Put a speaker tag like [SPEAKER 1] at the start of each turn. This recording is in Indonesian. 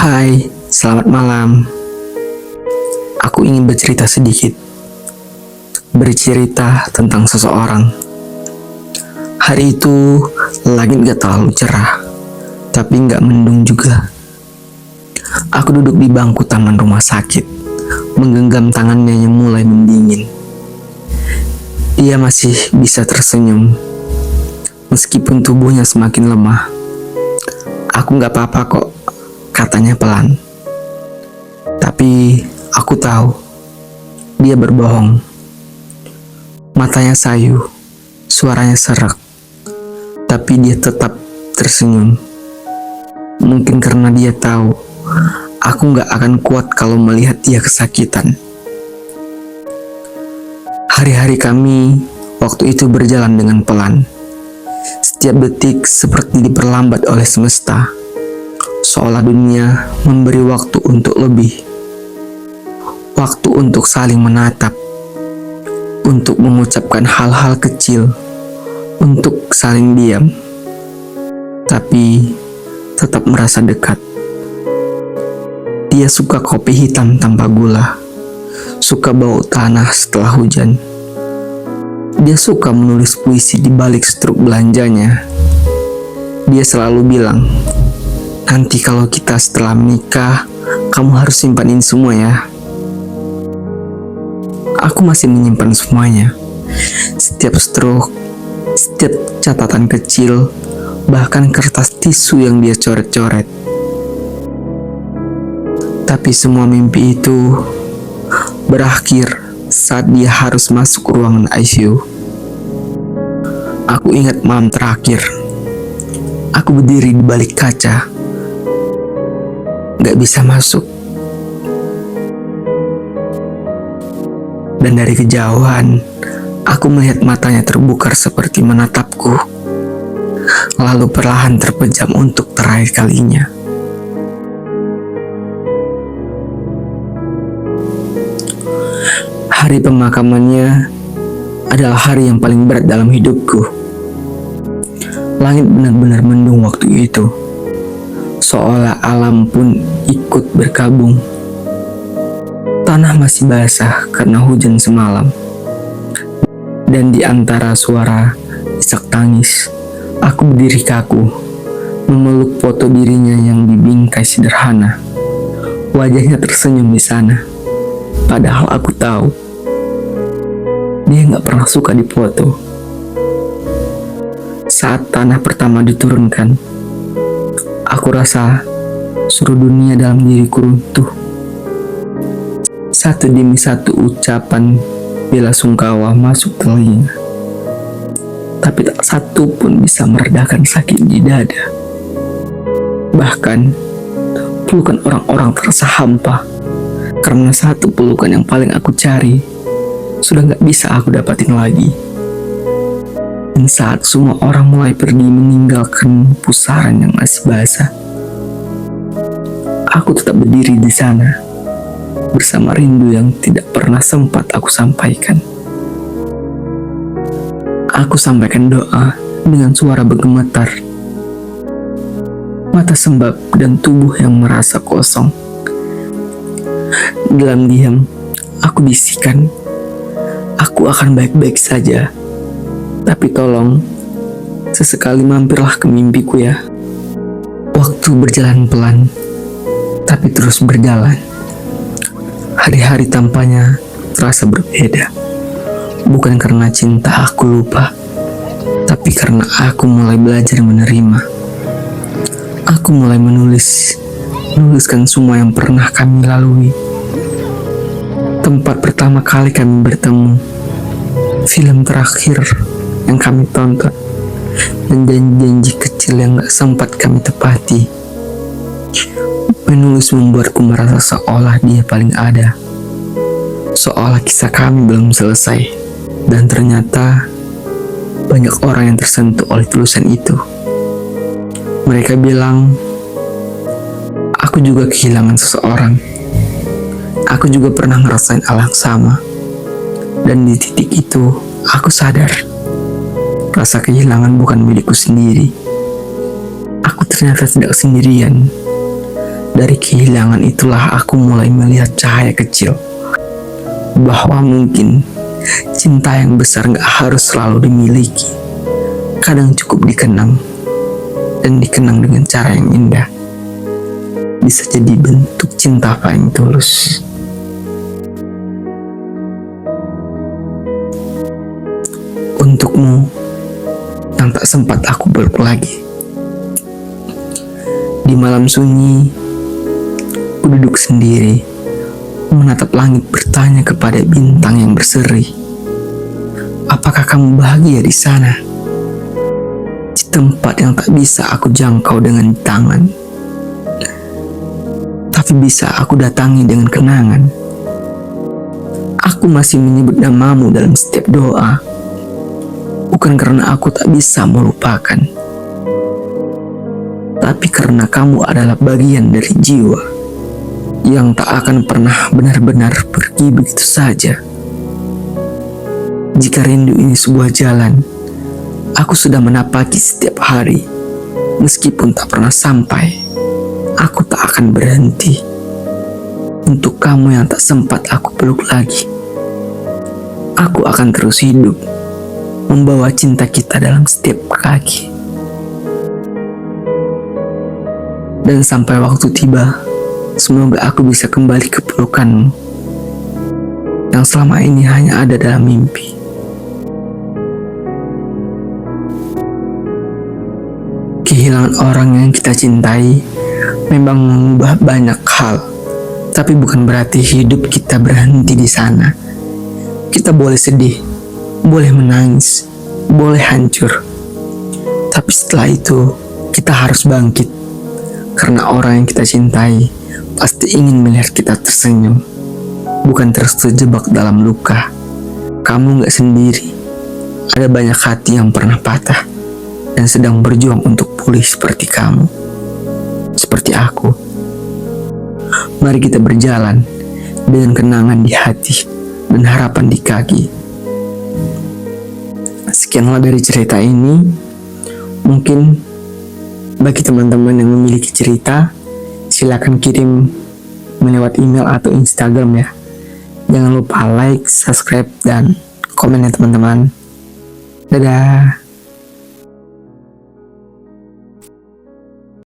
[SPEAKER 1] Hai, selamat malam. Aku ingin bercerita sedikit. Bercerita tentang seseorang. Hari itu langit gak terlalu cerah, tapi gak mendung juga. Aku duduk di bangku taman rumah sakit, menggenggam tangannya yang mulai mendingin. Dia masih bisa tersenyum, meskipun tubuhnya semakin lemah. Aku gak apa-apa kok, katanya pelan. Tapi aku tahu dia berbohong. Matanya sayu, suaranya serak, tapi dia tetap tersenyum. Mungkin karena dia tahu aku gak akan kuat kalau melihat dia kesakitan. Hari-hari kami waktu itu berjalan dengan pelan. Setiap detik seperti diperlambat oleh semesta, seolah dunia memberi waktu untuk lebih. Waktu untuk saling menatap, untuk mengucapkan hal-hal kecil, untuk saling diam, tapi tetap merasa dekat. Dia suka kopi hitam tanpa gula, suka bau tanah setelah hujan. Dia suka menulis puisi di balik struk belanjanya. Dia selalu bilang, "Nanti kalau kita setelah menikah, kamu harus simpan ini semua ya." Aku masih menyimpan semuanya. Setiap struk, setiap catatan kecil, bahkan kertas tisu yang dia coret-coret. Tapi semua mimpi itu berakhir saat dia harus masuk ruangan ICU. Aku ingat malam terakhir. Aku berdiri di balik kaca, gak bisa masuk. Dan dari kejauhan, aku melihat matanya terbukar seperti menatapku, lalu perlahan terpejam untuk terakhir kalinya. Hari pemakamannya adalah hari yang paling berat dalam hidupku. Langit benar-benar mendung waktu itu, seolah alam pun ikut berkabung. Tanah masih basah karena hujan semalam. Dan di antara suara isak tangis, aku berdiri kaku, memeluk foto dirinya yang dibingkai sederhana. Wajahnya tersenyum di sana, padahal aku tahu dia gak pernah suka dipoto. Saat tanah pertama diturunkan, aku rasa seluruh dunia dalam diriku runtuh. Satu demi satu ucapan bela sungkawa masuk telinga, tapi tak satu pun bisa meredakan sakit di dada. Bahkan pelukan orang-orang terasa hampa, karena satu pelukan yang paling aku cari sudah gak bisa aku dapatin lagi. Dan saat semua orang mulai pergi meninggalkan pusaran yang masih basah, aku tetap berdiri di sana bersama rindu yang tidak pernah sempat aku sampaikan. Aku sampaikan doa dengan suara bergemetar, mata sembab dan tubuh yang merasa kosong. Dalam diam, aku bisikan, "Aku akan baik-baik saja. Tapi tolong, sesekali mampirlah ke mimpiku ya." Waktu berjalan pelan, tapi terus berjalan. Hari-hari tampaknya terasa berbeda. Bukan karena cinta aku lupa, tapi karena aku mulai belajar menerima. Aku mulai menuliskan semua yang pernah kami lalui. Tempat pertama kali kami bertemu, film terakhir yang kami tonton, dan janji-janji kecil yang gak sempat kami tepati. Menulis membuatku merasa seolah dia paling ada, seolah kisah kami belum selesai. Dan ternyata banyak orang yang tersentuh oleh tulisan itu. Mereka bilang, aku juga kehilangan seseorang. Aku juga pernah ngerasain hal yang sama. Dan di titik itu, aku sadar rasa kehilangan bukan milikku sendiri. Aku ternyata tidak sendirian. dari kehilangan itulah aku mulai melihat cahaya kecil. Bahwa mungkin cinta yang besar gak harus selalu dimiliki. Kadang cukup dikenang. Dan dikenang dengan cara yang indah. Bisa jadi bentuk cinta paling tulus. Untukmu yang tak sempat aku peluk lagi. Di malam sunyi, aku duduk sendiri, menatap langit bertanya kepada bintang yang berseri. Apakah kamu bahagia di sana? Di tempat yang tak bisa aku jangkau dengan tangan, tapi bisa aku datangi dengan kenangan. Aku masih menyebut namamu dalam setiap doa, bukan karena aku tak bisa melupakan, tapi karena kamu adalah bagian dari jiwa yang tak akan pernah benar-benar pergi begitu saja. Jika rindu ini sebuah jalan, aku sudah menapaki setiap hari. Meskipun tak pernah sampai, aku tak akan berhenti. Untuk kamu yang tak sempat aku peluk lagi, aku akan terus hidup, membawa cinta kita dalam setiap kaki. Dan sampai waktu tiba, semoga aku bisa kembali ke pelukanmu yang selama ini hanya ada dalam mimpi. Kehilangan orang yang kita cintai memang mengubah banyak hal, tapi bukan berarti hidup kita berhenti di sana. Kita boleh sedih, boleh menangis, boleh hancur, tapi setelah itu kita harus bangkit. Karena orang yang kita cintai pasti ingin melihat kita tersenyum, bukan terus terjebak dalam luka. Kamu gak sendiri. Ada banyak hati yang pernah patah dan sedang berjuang untuk pulih seperti kamu, seperti aku. Mari kita berjalan dengan kenangan di hati dan harapan di kaki. Sekianlah dari cerita ini. Mungkin bagi teman-teman yang memiliki cerita, silakan kirim melewat email atau Instagram ya. Jangan lupa like, subscribe, dan komen ya teman-teman. Dadah.